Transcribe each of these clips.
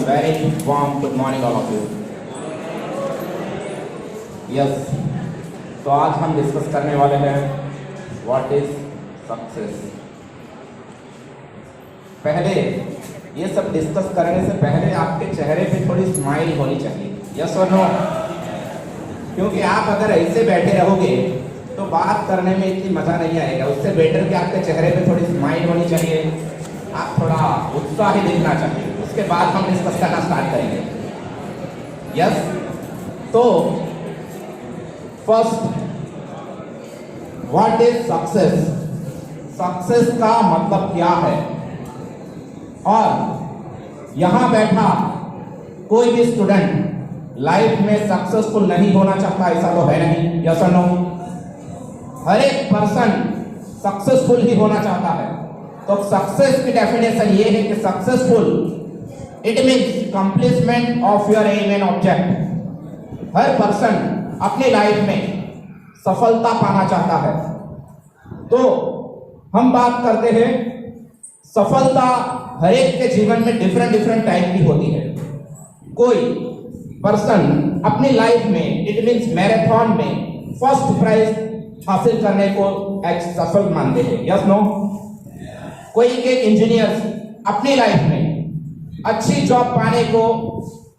very warm good morning all of you. Yes, तो आज हम डिस्कस करने वाले हैं व्हाट इज सक्सेस। पहले ये सब डिस्कस करने से पहले आपके चेहरे पे थोड़ी स्माइल होनी चाहिए, यस और नो? क्योंकि आप अगर ऐसे बैठे रहोगे तो बात करने में इतनी मजा नहीं आएगा। उससे बेटर कि आपके चेहरे पे थोड़ी स्माइल होनी चाहिए, आप थोड़ा उत्साही दिखना चाहिए। उसके बाद हम डिस्कस करना स्टार्ट करेंगे। यस, तो first, what is success? Success का मतलब क्या है? और यहां बैठा कोई भी स्टूडेंट लाइफ में सक्सेसफुल नहीं होना चाहता, ऐसा तो है नहीं, यस और नो? हर एक पर्सन सक्सेसफुल ही होना चाहता है। तो सक्सेस की डेफिनेशन ये है कि successful it means completement of your aim and object. हर पर्सन अपनी लाइफ में सफलता पाना चाहता है। तो हम बात करते हैं, सफलता हर एक के जीवन में डिफरेंट डिफरेंट टाइप की होती है। कोई पर्सन अपनी लाइफ में इट मीन्स मैराथन में फर्स्ट प्राइज हासिल करने को एक सफल मानते हैं, यस नो? कोई के इंजीनियर्स अपनी लाइफ में अच्छी जॉब पाने को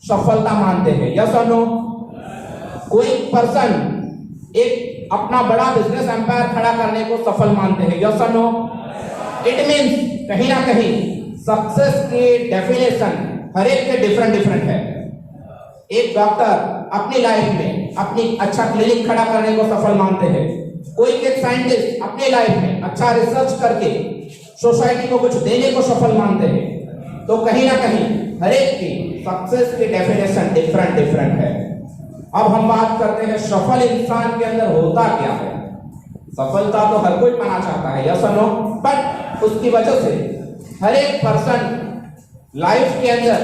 सफलता मानते हैं, यस और नो? कोई पर्सन एक अपना बड़ा बिजनेस एम्पायर खड़ा करने को सफल मानते हैं, यस और नो? इट मीन्स कहीं ना कहीं सक्सेस की डेफिनेशन हर एक के डिफरेंट डिफरेंट है। एक डॉक्टर अपनी लाइफ में अपनी अच्छा क्लिनिक खड़ा करने को सफल मानते हैं। कोई एक साइंटिस्ट अपनी लाइफ में अच्छा रिसर्च करके सोसाइटी को कुछ देने को सफल मानते हैं। तो कहीं ना कहीं हर एक की सक्सेस की डेफिनेशन डिफरेंट डिफरेंट है। अब हम बात करते हैं सफल इंसान के अंदर होता क्या है। सफलता तो हर कोई पाना चाहता है, यस और नो? बट उसकी वजह से हर एक पर्सन लाइफ के अंदर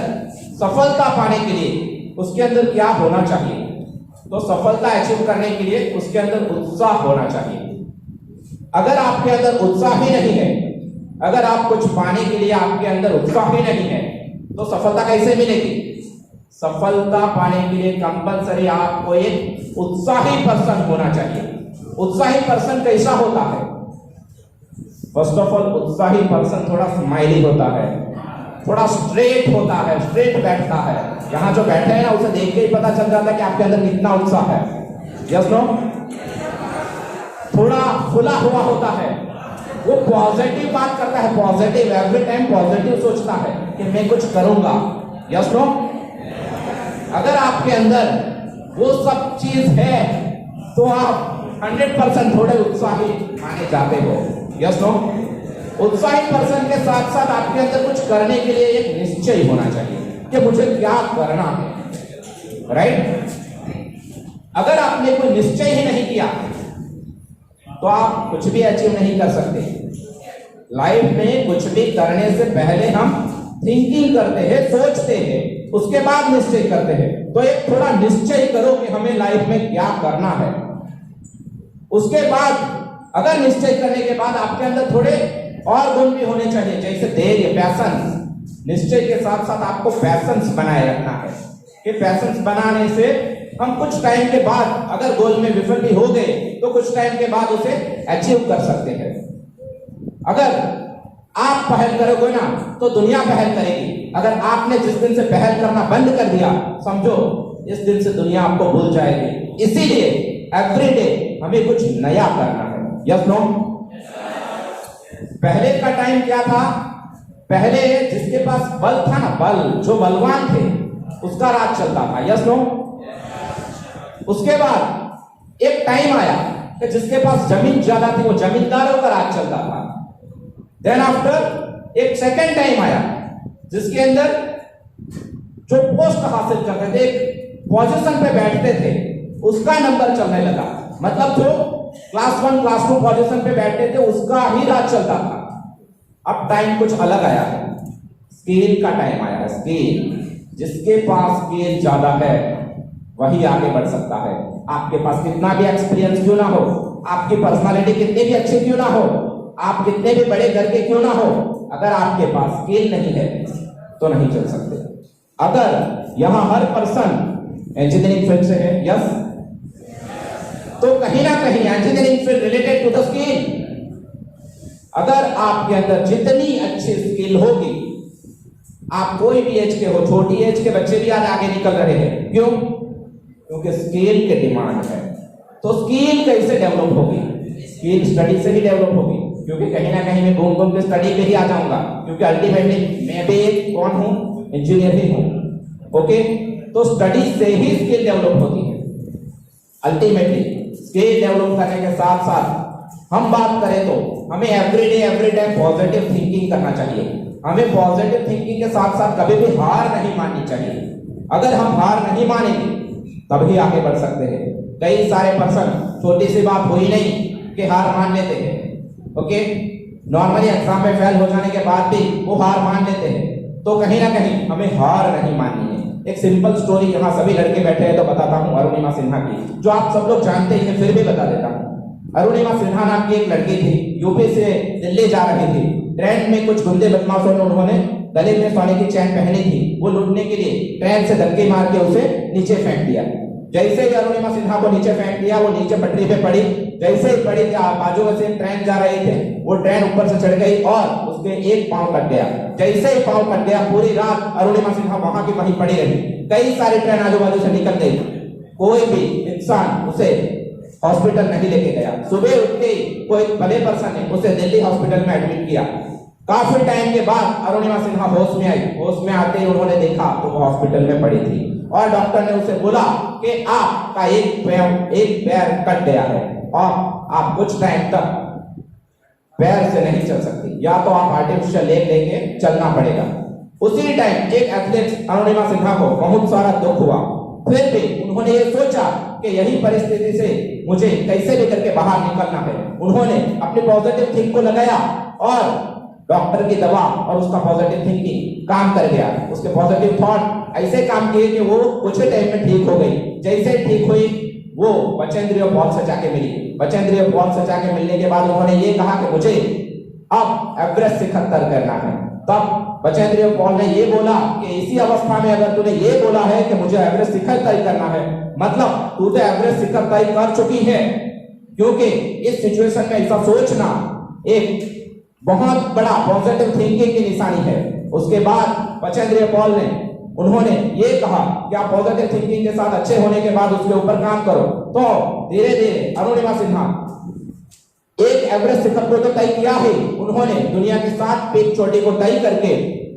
सफलता पाने के लिए उसके अंदर क्या होना चाहिए? तो सफलता अचीव करने के लिए उसके अंदर उत्साह होना चाहिए। अगर आपके अंदर उत्साह ही नहीं है, अगर आप कुछ पाने के लिए आपके अंदर उत्साह ही नहीं है, तो सफलता कैसे मिलेगी? सफलता पाने के लिए कंपलसरी आपको एक उत्साही पर्सन होना चाहिए। उत्साही पर्सन कैसा होता है? फर्स्ट ऑफ ऑल, उत्साही पर्सन थोड़ा स्माइली होता है, थोड़ा स्ट्रेट होता है, स्ट्रेट बैठता है। यहाँ जो बैठे हैं ना, उसे देख के ही पता चल जाता है कि आपके अंदर कितना उत्साह है, यस नो? थोड़ा खुला हुआ होता है, वो पॉजिटिव बात करता है, पॉजिटिव, एवरी टाइम पॉजिटिव सोचता है कि मैं कुछ करूंगा, यस नो? अगर आपके अंदर वो सब चीज है तो आप 100% थोड़े उत्साही माने जाते हो, यस नो? उत्साही पर्सन के साथ साथ आपके अंदर कुछ करने के लिए एक निश्चय होना चाहिए कि मुझे क्या करना है, राइट? अगर आपने कोई निश्चय ही नहीं किया तो आप कुछ भी अचीव नहीं कर सकते। लाइफ में कुछ भी करने से पहले हम थिंकिंग करते हैं, सोचते हैं, उसके बाद निश्चय करते हैं। तो एक थोड़ा निश्चय करो कि हमें लाइफ में क्या करना है। उसके बाद अगर निश्चय करने के बाद आपके अंदर थोड़े और गुण भी होने चाहिए, जैसे धैर्य, पैशंस। निश्चय के साथ साथ आपको पैशंस बनाए रखना है कि पैशंस बनाने से हम कुछ टाइम के बाद अगर गोल में विफल भी हो गए तो कुछ टाइम के बाद उसे अचीव कर सकते हैं। अगर आप पहल करोगे ना तो दुनिया पहल करेगी। अगर आपने जिस दिन से पहल करना बंद कर दिया, समझो इस दिन से दुनिया आपको भूल जाएगी। इसीलिए एवरी डे हमें कुछ नया करना है, यस नो? पहले का टाइम क्या था? पहले जिसके पास बल था ना, बल, जो बलवान थे उसका राज चलता था, यस नो? उसके बाद एक टाइम आया कि जिसके पास जमीन ज्यादा थी वो जमींदारों का राज चलता था। देन आफ्टर एक सेकेंड टाइम आया जिसके अंदर जो पोस्ट हासिल करते थे, एक पोजीशन पे बैठते थे, उसका नंबर चलने लगा। मतलब जो क्लास 1 क्लास 2 पोजीशन पे बैठते थे उसका ही राज चलता था। अब टाइम कुछ अलग आया है, स्किल का टाइम आया है। स्किल, जिसके पास स्किल ज्यादा है वही आगे बढ़ सकता है। आपके पास कितना भी एक्सपीरियंस क्यों ना हो, आपकी पर्सनालिटी कितनी भी अच्छी क्यों ना हो, आप कितने भी बड़े घर के क्यों ना हो, अगर आपके पास स्किल नहीं है तो नहीं चल सकते। अगर यहां हर पर्सन इंजीनियरिंग फील्ड से है, यस, तो कहीं ना कहीं engineering field related to the skill. अगर आपके अंदर जितनी अच्छी स्किल होगी, आप कोई भी एज के हो, छोटी एज के बच्चे भी आज आगे निकल रहे हैं। क्यों? क्योंकि स्किल की डिमांड है। तो स्किल कैसे डेवलप होगी? स्किल स्टडी से ही डेवलप होगी, क्योंकि कहीं ना कहीं मैं घूम घूम के स्टडी पे ही आ जाऊंगा, क्योंकि अल्टीमेटली मैं भी एक कौन हूं? इंजीनियर ही हूं। ओके, तो स्टडी से ही स्किल डेवलप होती है। अल्टीमेटली स्किल डेवलप करने के साथ साथ हम बात करें तो हमें एवरी टाइम पॉजिटिव थिंकिंग करना चाहिए। हमें पॉजिटिव थिंकिंग के साथ साथ कभी भी हार नहीं माननी चाहिए। अगर हम हार नहीं मानेंगे तभी आगे बढ़ सकते हैं। कई सारे पर्सन, छोटी सी बात हुई नहीं कि हार मान लेते हैं। ओके, नॉर्मली एग्जाम में फेल हो जाने के बाद भी वो हार मान लेते हैं। तो कहीं ना कहीं हमें हार नहीं माननी है। एक सिंपल स्टोरी, यहाँ सभी लड़के बैठे हैं तो बताता हूँ अरुणिमा सिन्हा की, जो आप सब लोग जानते हैं, फिर भी बता देता हूँ। अरुणिमा सिन्हा नाम की एक लड़की थी, यूपी से दिल्ली जा रही थी। ट्रेन में कुछ गुंडे बदमाशों ने उन्होंने गले में सोने की चैन पहनी थी, वो लूटने के लिए ट्रेन से धक्के मार के उसे नीचे फेंक दिया। जैसे ही अरुणिमा सिन्हा को नीचे फेंक दिया, वो नीचे पटरी पे पड़ी। जैसे ही पड़ी, बाजू में से ट्रेन जा रही थे, वो ट्रेन ऊपर से चढ़ गई और उसके एक पांव कट गया। जैसे ही पांव कट गया, पूरी रात अरुणिमा सिन्हा वहां की वहीं पड़ी रही। कई सारी ट्रेन आजू बाजू से निकल गई, कोई भी इंसान उसे हॉस्पिटल नहीं लेके गया। सुबह उठ के कोई बड़े पर्सन ने उसे दिल्ली हॉस्पिटल में एडमिट किया। काफी टाइम के बाद अरुणिमा सिन्हा होश में आई। होश में आते ही उन्होंने देखा तो वो हॉस्पिटल में पड़ी थी और डॉक्टर ने उसे बोला कि आपका एक पैर कट गया है और आप कुछ टाइम तक पैर से नहीं चल सकती, या तो आप आर्टिफिशियल लेग लेके चलना पड़ेगा। उसी टाइम एक एथलीट अरुणिमा सिन्हा को बहुत सारा दुख हुआ। फिर भी उन्होंने ये सोचा कि यही परिस्थिति से मुझे कैसे भी करके बाहर निकलना है। उन्होंने अपनी पॉजिटिव थिंक को लगाया और डॉक्टर की दवा और उसका पॉजिटिव थिंकिंग काम कर गया। उसके पॉजिटिव थॉट ऐसे काम किए कि वो कुछ टाइम में ठीक हो गई। जैसे ठीक हुई, वो बचेंद्रिय पॉल से जाके मिली। बचेंद्रिय पॉल से जाके मिलने के बाद उन्होंने ये कहा कि मुझे अब एवरेस्ट शिखर तय करना है। तब बचेंद्रिय पॉल ने ये बोला कि इसी अवस्था में अगर तूने ये बोला है कि मुझे एवरेस्ट शिखर तय करना है, मतलब तू तो एवरेस्ट शिखर तय कर चुकी है, क्योंकि इस सिचुएशन में ऐसा सोचना एक बहुत बड़ा पॉजिटिव थिंकिंग की निशानी है। उसके बाद बचेंद्रिय पॉल ने उन्होंने ये कहा कि आप पॉजिटिव थिंकिंग के साथ अच्छे होने के बाद उसके ऊपर काम करो। तो धीरे धीरे अरुणिमा सिन्हा एक एवरेस्ट शिखर को तो तय किया है, उन्होंने दुनिया की 7 पीक चोटी को तय करके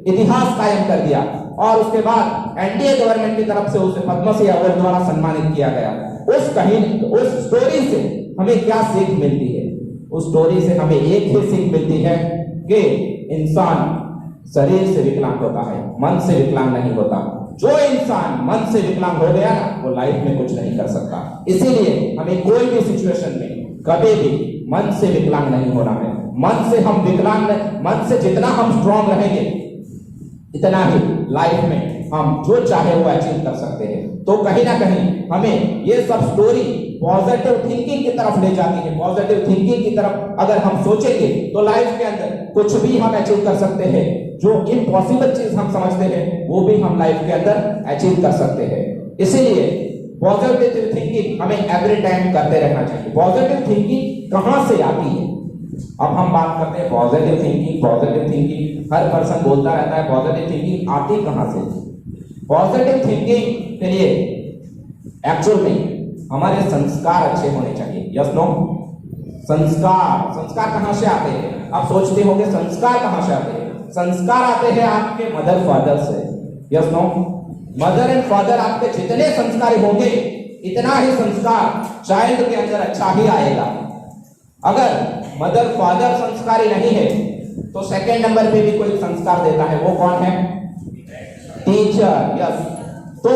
इतिहास कायम कर दिया और उसके बाद एनडीए गवर्नमेंट की तरफ से उसे पद्मश्री अवार्ड द्वारा सम्मानित किया गया। उस स्टोरी से हमें क्या सीख मिलती है? उस स्टोरी से हमें एक ही सीख मिलती है कि इंसान शरीर से विकलांग होता है, मन से विकलांग नहीं होता। जो इंसान मन से विकलांग हो गया ना, वो लाइफ में कुछ नहीं कर सकता। इसीलिए हमें कोई भी सिचुएशन में कभी भी मन से विकलांग नहीं होना है। मन से जितना हम स्ट्रांग रहेंगे, इतना ही लाइफ में हम जो चाहे वो अचीव कर सकते हैं। तो कहीं ना कहीं हमें ये सब स्टोरी पॉजिटिव थिंकिंग की तरफ ले जाती है। पॉजिटिव थिंकिंग की तरफ अगर हम सोचेंगे तो लाइफ के अंदर कुछ भी हम अचीव कर सकते हैं। जो इम्पॉसिबल चीज हम समझते हैं, वो भी हम लाइफ के अंदर अचीव कर सकते हैं। इसीलिए पॉजिटिव थिंकिंग हमें एवरी टाइम करते रहना चाहिए। पॉजिटिव थिंकिंग कहां से आती है? अब हम बात करते हैं पॉजिटिव थिंकिंग। पॉजिटिव थिंकिंग हर पर्सन बोलता रहता है, पॉजिटिव थिंकिंग आती कहां से? पॉजिटिव थिंकिंग के लिए एक्चुअल में हमारे संस्कार अच्छे होने चाहिए। Yes no? संस्कार कहां से आते हैं? आप सोचते होंगे संस्कार कहां से आते हैं? संस्कार आते हैं आपके मदर फादर से। Yes no? Mother and father आपके जितने संस्कारी होंगे, इतना ही संस्कार चाइल्ड के अंदर अच्छा ही आएगा। अगर मदर फादर संस्कारी नहीं है तो सेकंड नंबर पे भी कोई संस्कार देता है, वो कौन है? टीचर। यस, तो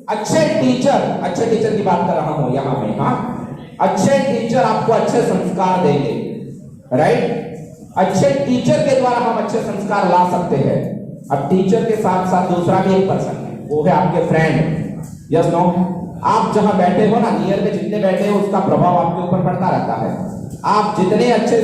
अच्छे टीचर की बात कर रहा हूं यहां में। हाँ, अच्छे टीचर आपको अच्छे संस्कार देंगे, राइट? अच्छे टीचर के द्वारा हम अच्छे संस्कार ला सकते हैं। अब टीचर के साथ साथ दूसरा भी एक पर्सन है, वो है आपके फ्रेंड। Yes no? आप जहां बैठे हो ना, नियर में जितने बैठे हो, उसका प्रभाव आपके ऊपर पड़ता रहता है। आप जितने अच्छे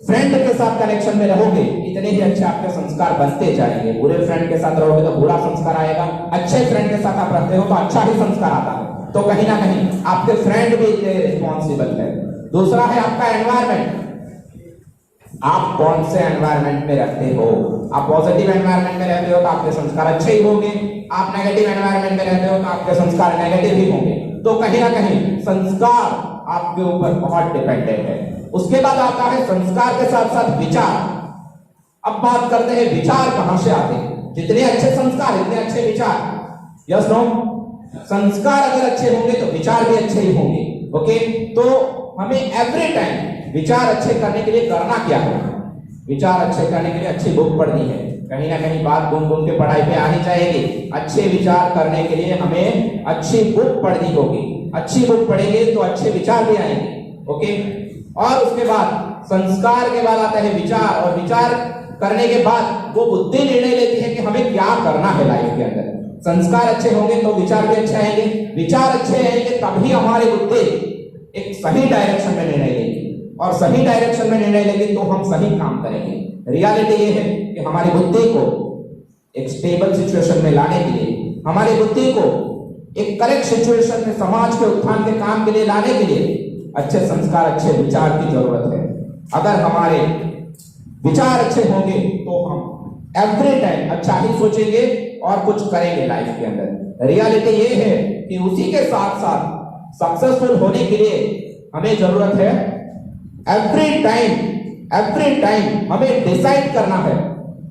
फ्रेंड के साथ कनेक्शन में रहोगे इतने ही अच्छे आपके संस्कार बनते जाएंगे। बुरे फ्रेंड के साथ रहोगे तो बुरा संस्कार आएगा, अच्छे फ्रेंड के साथ आप रहते हो तो अच्छा ही संस्कार आता है। तो कहीं ना कहीं आपके फ्रेंड भी इतने रिस्पॉन्सिबल है। दूसरा है आपका एनवायरमेंट, आप कौन से एनवायरमेंट में रहते हो। आप पॉजिटिव एनवायरमेंट में रहते हो तो आपके संस्कार अच्छे ही होंगे, आप नेगेटिव एनवायरमेंट में रहते हो तो आपके संस्कार नेगेटिव ही होंगे। तो कहीं ना कहीं संस्कार आपके ऊपर बहुत डिपेंडेंट है। उसके बाद आता है संस्कार के साथ साथ विचार। अब बात करते हैं विचार कहां से आते हैं। जितने अच्छे संस्कार इतने अच्छे विचार। यस नो, संस्कार अगर अच्छे होंगे तो विचार भी अच्छे ही होंगे। ओके, तो हमें एवरी टाइम विचार अच्छे करने के लिए करना क्या है। विचार अच्छे करने के लिए अच्छी बुक पढ़नी है। कहीं ना कहीं बात घूम घूम के पढ़ाई पे आनी चाहिए। अच्छे विचार करने के लिए हमें अच्छी बुक पढ़नी होगी। अच्छी बुक पढ़ेंगे तो अच्छे विचार भी आएंगे। ओके, और उसके बाद संस्कार के बाद आता है विचार, और विचार करने के बाद वो बुद्धि निर्णय लेती है कि हमें क्या करना है लाइफ के अंदर। संस्कार अच्छे होंगे तो विचार भी अच्छे आएंगे, विचार अच्छे आएंगे तभी हमारी बुद्धि एक सही डायरेक्शन में निर्णय लेगी, और सही डायरेक्शन में निर्णय लेंगे तो हम सही काम करेंगे। रियलिटी ये है कि हमारी बुद्धि को एक स्टेबल सिचुएशन में लाने के लिए, हमारी बुद्धि को एक करेक्ट सिचुएशन में समाज के उत्थान के काम के लिए लाने के लिए अच्छे संस्कार, अच्छे विचार की जरूरत है। अगर हमारे विचार अच्छे होंगे तो हम एवरी टाइम अच्छा ही सोचेंगे और कुछ करेंगे लाइफ के अंदर। रियलिटी ये है कि उसी के साथ साथ सक्सेसफुल होने के लिए हमें जरूरत है एवरी टाइम हमें डिसाइड करना है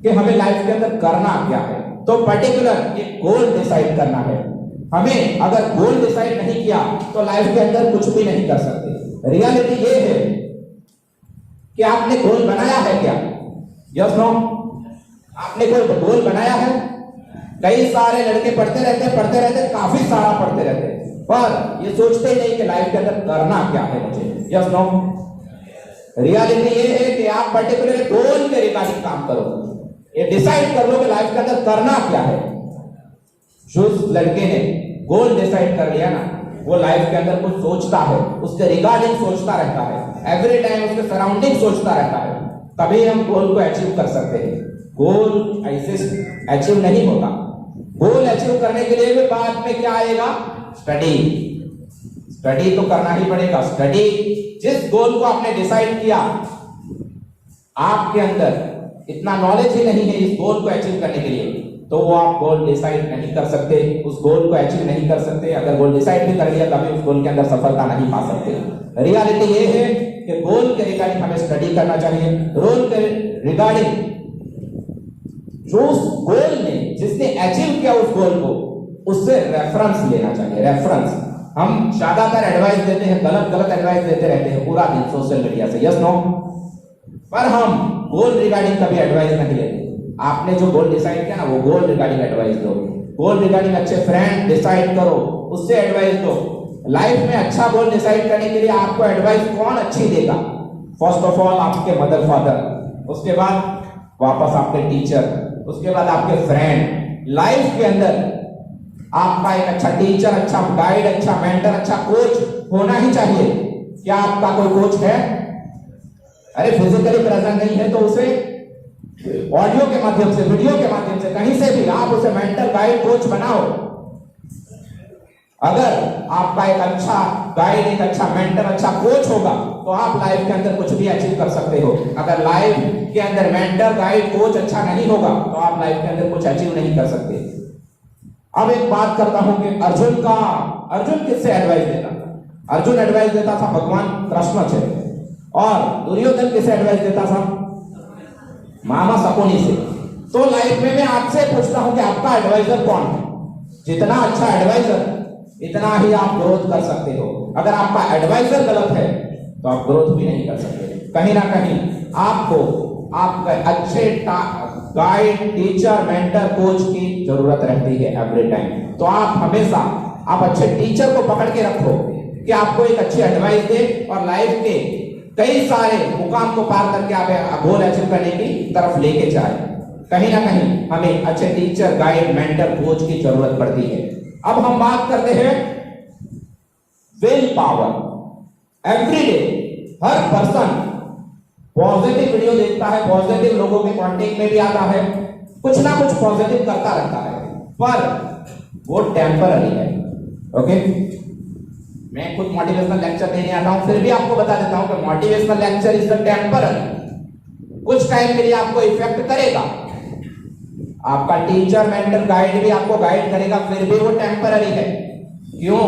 कि हमें लाइफ के अंदर करना क्या है। तो पर्टिकुलर एक गोल डिसाइड करना है। हमें अगर गोल डिसाइड नहीं किया तो लाइफ के अंदर कुछ भी नहीं कर सकते। रियलिटी ये है कि आपने गोल बनाया है क्या। यस नो, आपने कोई गोल बनाया है। कई सारे लड़के पढ़ते रहते काफी सारा पढ़ते रहते, पर ये सोचते नहीं कि लाइफ के अंदर करना क्या है मुझे। यस नो, रियलिटी ये है कि आप पर्टिकुलर गोल के रिगार्डिंग काम करो। ये डिसाइड कर लो कि लाइफ के अंदर करना क्या है। जो लड़के ने गोल डिसाइड कर लिया ना, वो लाइफ के अंदर कुछ सोचता है, उसके रिगार्डिंग सोचता रहता है, एवरी टाइम उसके सराउंडिंग सोचता रहता है, तभी हम गोल को अचीव कर सकते हैं। गोल ऐसे अचीव नहीं होता। गोल अचीव करने के लिए भी बाद में क्या आएगा, स्टडी तो करना ही पड़ेगा। स्टडी, जिस गोल को आपने डिसाइड किया, आपके अंदर इतना नॉलेज ही नहीं है इस गोल को अचीव करने के लिए, तो वो आप गोल डिसाइड नहीं कर सकते, उस गोल को अचीव नहीं कर सकते। अगर गोल डिसाइड भी कर लिया तभी उस गोल के अंदर सफलता नहीं पा सकते। रियलिटी ये है कि गोल के रिगार्डिंग हमें स्टडी करना चाहिए। रोल के रिगार्डिंग जो उस गोल ने, जिसने अचीव किया उस गोल को, उससे रेफरेंस लेना चाहिए। रेफरेंस, हम ज्यादातर एडवाइस देते हैं, गलत एडवाइस देते रहते हैं पूरा दिन सोशल मीडिया से। यस नो, पर हम गोल रिगार्डिंग कभी एडवाइस नहीं लेते। आपने जो गोल डिसाइड किया ना, वो गोल रिगार्डिंग एडवाइस दो। गोल रिगार्डिंग अच्छे फ्रेंड डिसाइड करो, उससे एडवाइस दो। लाइफ में अच्छा गोल डिसाइड करने के लिए आपको एडवाइस कौन अच्छी देगा? फर्स्ट ऑफ ऑल आपके मदर फादर, उसके बाद वापस आपके टीचर, उसके बाद आपके फ्रेंड। लाइफ के अंदर आपका एक अच्छा टीचर, अच्छा गाइड, अच्छा मेंटर, अच्छा कोच होना ही चाहिए। क्या आपका कोई कोच है? अरे फिजिकली प्रेजेंट नहीं है तो उसे ऑडियो के माध्यम से, वीडियो के माध्यम से, कहीं से भी आप उसे मेंटर, गाइड, कोच बनाओ। अगर आपका एक अच्छा गाइड, एक अच्छा मेंटर, अच्छा कोच होगा तो आप लाइफ के अंदर कुछ भी अचीव कर सकते हो। अगर लाइफ के अंदर मेंटर, गाइड, कोच अच्छा नहीं होगा तो आप लाइफ के अंदर कुछ अचीव नहीं कर सकते। अब एक बात करता हूं कि अर्जुन किससे एडवाइस देता था? अर्जुन एडवाइस देता था भगवान कृष्ण से। और दुर्योधन किसे एडवाइस देता था? मामा सपोनी से। तो लाइफ में मैं आपसे पूछता हूं कि आपका एडवाइजर कौन है? जितना अच्छा एडवाइजर, इतना ही आप ग्रोथ कर सकते हो। अगर आपका एडवाइजर गलत है तो आप ग्रोथ भी नहीं कर सकते। कहीं ना कहीं आपको आपके अच्छे गाइड, टीचर, मेंटर, कोच की जरूरत रहती है एवरी टाइम। तो आप हमेशा अच्छे टीचर को पकड़ के रखो कि आपको एक अच्छी एडवाइस दे और लाइफ के कई सारे मुकाम को पार करके आप गोल अचीव करने की तरफ लेके जाए। कहीं ना कहीं हमें अच्छे टीचर, गाइड, मेंटर, कोच की जरूरत पड़ती है। अब हम बात करते हैं will power. Every day her person positive video देखता है, पॉजिटिव लोगों के कांटेक्ट में भी आता है, कुछ ना कुछ पॉजिटिव करता रहता है, पर वो टेम्पररी है। ओके, मैं खुद मोटिवेशनल लेक्चर देने आता हूं, फिर भी आपको बता देता हूं कि motivational lecture is the temporary. कुछ टाइम के लिए आपको इफेक्ट करेगा, आपका टीचर मेंटर गाइड भी आपको गाइड करेगा, फिर भी वो टेम्पररी है। क्यों?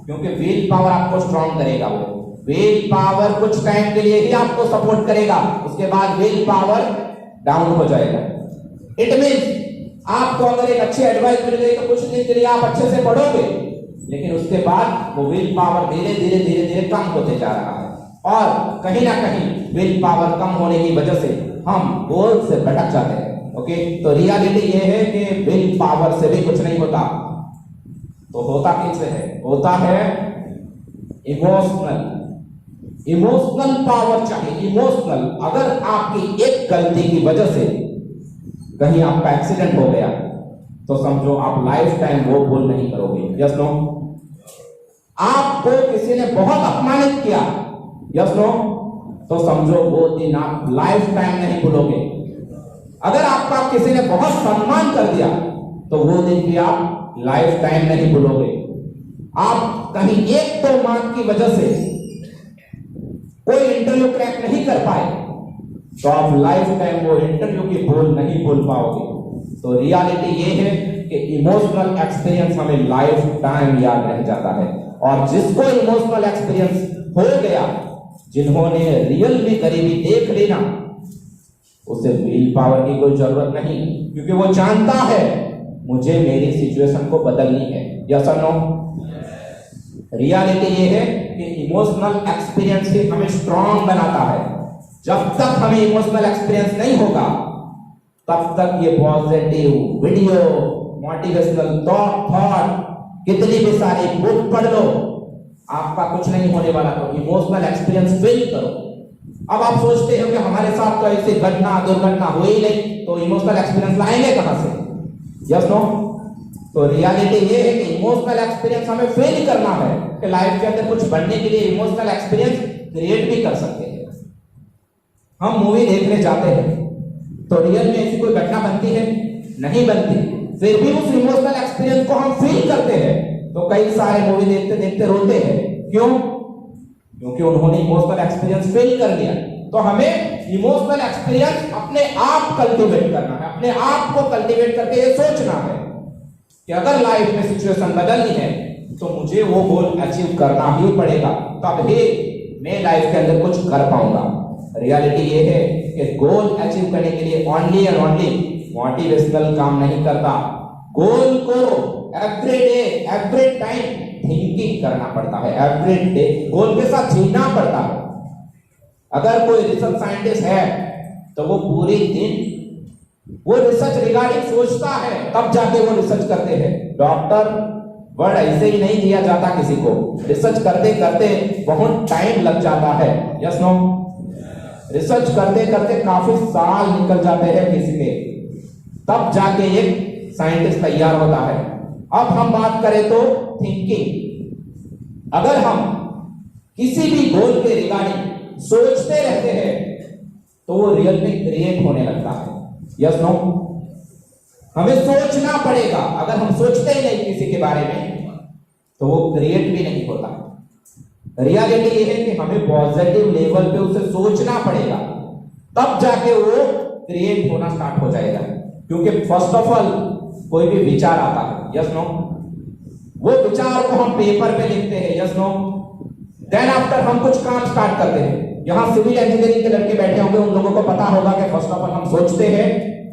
क्योंकि विल पावर आपको स्ट्रॉन्ग करेगा। वो विल पावर कुछ टाइम के लिए ही आपको सपोर्ट करेगा, उसके बाद विल पावर डाउन हो जाएगा। इट मींस आपको अगर एक अच्छी एडवाइस मिल गई तो कुछ दिन के लिए आप अच्छे से पढ़ोगे, लेकिन उसके बाद वो विल पावर धीरे धीरे कम होते जा रहा है, और कहीं ना कहीं विल पावर कम होने की वजह से हम गोल से भटक जाते हैं। ओके, तो रियलिटी ये है कि विल पावर से भी कुछ नहीं होता, तो होता किससे है? होता है इमोशनल। इमोशनल पावर चाहिए, इमोशनल। अगर आपकी एक गलती की वजह से कहीं आपका एक्सीडेंट हो गया तो समझो आप लाइफ टाइम वो भूल नहीं करोगे। Yes no? आपको किसी ने बहुत अपमानित किया, यस नो, तो समझो वो दिन आप लाइफ टाइम नहीं भूलोगे। अगर आपका किसी ने बहुत सम्मान कर दिया तो वो दिन भी आप लाइफ टाइम नहीं भूलोगे। आप कहीं एक दो मार्क की वजह से कोई इंटरव्यू क्रैक नहीं कर पाए तो आप लाइफ टाइम वो इंटरव्यू की भूल नहीं भूल पाओगे। तो रियलिटी ये है कि इमोशनल एक्सपीरियंस हमें लाइफ टाइम याद रह जाता है, और जिसको इमोशनल एक्सपीरियंस हो गया, जिन्होंने रियल में गरीबी देख ली ना, उसे विल पावर की कोई जरूरत नहीं, क्योंकि वो जानता है मुझे मेरी सिचुएशन को बदलनी है। यस और नो? रियलिटी ये है कि इमोशनल एक्सपीरियंस ही हमें स्ट्रांग बनाता है। जब तक हमें इमोशनल एक्सपीरियंस नहीं होगा तब तक ये पॉजिटिव वीडियो, मोटिवेशनल थॉट, कितनी भी सारी बुक पढ़ लो, आपका कुछ नहीं होने वाला। तो इमोशनल एक्सपीरियंस फील करो। अब आप सोचते हो कि हमारे साथ तो ऐसी घटना दुर्घटना हुई नहीं, तो इमोशनल एक्सपीरियंस लाएंगे कहां से? Yes no? तो रियलिटी ये है कि इमोशनल एक्सपीरियंस हमें फील करना है कि लाइफ के अंदर कुछ बनने के लिए इमोशनल एक्सपीरियंस क्रिएट भी कर सकते हैं। हम मूवी देखने जाते हैं तो रियल में ऐसी कोई घटना बनती है? नहीं बनती, फिर भी उस इमोशनल एक्सपीरियंस को हम फील करते हैं। तो कई सारे मूवी देखते देखते रोते हैं। क्यों? क्योंकि उन्होंने इमोशनल एक्सपीरियंस फील कर लिया। तो हमें इमोशनल एक्सपीरियंस अपने आप कल्टीवेट करना है, अपने आप को कल्टीवेट करके ये सोचना है कि अगर लाइफ में सिचुएशन बदलनी है तो मुझे वो गोल अचीव करना ही पड़ेगा, तब ही मैं लाइफ के अंदर कुछ कर पाऊंगा। रियलिटी ये है कि गोल अचीव करने के लिए ओनली एंड ओनली मोटिवेशनल काम नहीं करता। गोल को every day every time thinking करना पड़ता है, एवरी डे गोल के साथ जीना पड़ता है। अगर कोई रिसर्च साइंटिस्ट है तो वो पूरे दिन वो रिसर्च रिगार्डिंग सोचता है, तब जाके वो रिसर्च करते हैं। डॉक्टर वर्ड ऐसे ही नहीं दिया जाता किसी को, रिसर्च करते करते बहुत टाइम लग जाता है। Yes no? रिसर्च करते करते काफी साल निकल जाते हैं किसी के, तब जाके एक साइंटिस्ट तैयार होता है। अब हम बात करें तो थिंकिंग। अगर हम किसी भी गोल के रिगार्डिंग सोचते रहते हैं तो वो रियल में क्रिएट होने लगता है। Yes no? हमें सोचना पड़ेगा। अगर हम सोचते ही नहीं किसी के बारे में तो वो क्रिएट भी नहीं होता। रियलिटी ये है कि हमें पॉजिटिव लेवल पे उसे सोचना पड़ेगा, तब जाके वो क्रिएट होना स्टार्ट हो जाएगा। क्योंकि फर्स्ट ऑफ ऑल कोई भी विचार आता है, यस नो, वो विचार को हम पेपर पे लिखते हैं, यस नो, देन आफ्टर हम कुछ काम स्टार्ट करते हैं। यहाँ सिविल इंजीनियरिंग के लड़के बैठे होंगे, उन लोगों को पता होगा कि फर्स्ट ऑफ ऑल हम सोचते हैं,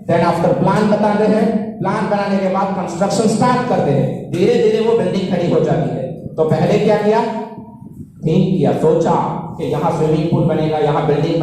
देन आफ्टर प्लान बनाते हैं, प्लान बनाने के बाद कंस्ट्रक्शन स्टार्ट करते हैं, धीरे धीरे वो बिल्डिंग खड़ी हो जाती है। तो पहले क्या किया? थिंक किया, सोचा कि यहाँ स्विमिंग पूल बनेगा, यहाँ बिल्डिंग बनेगा।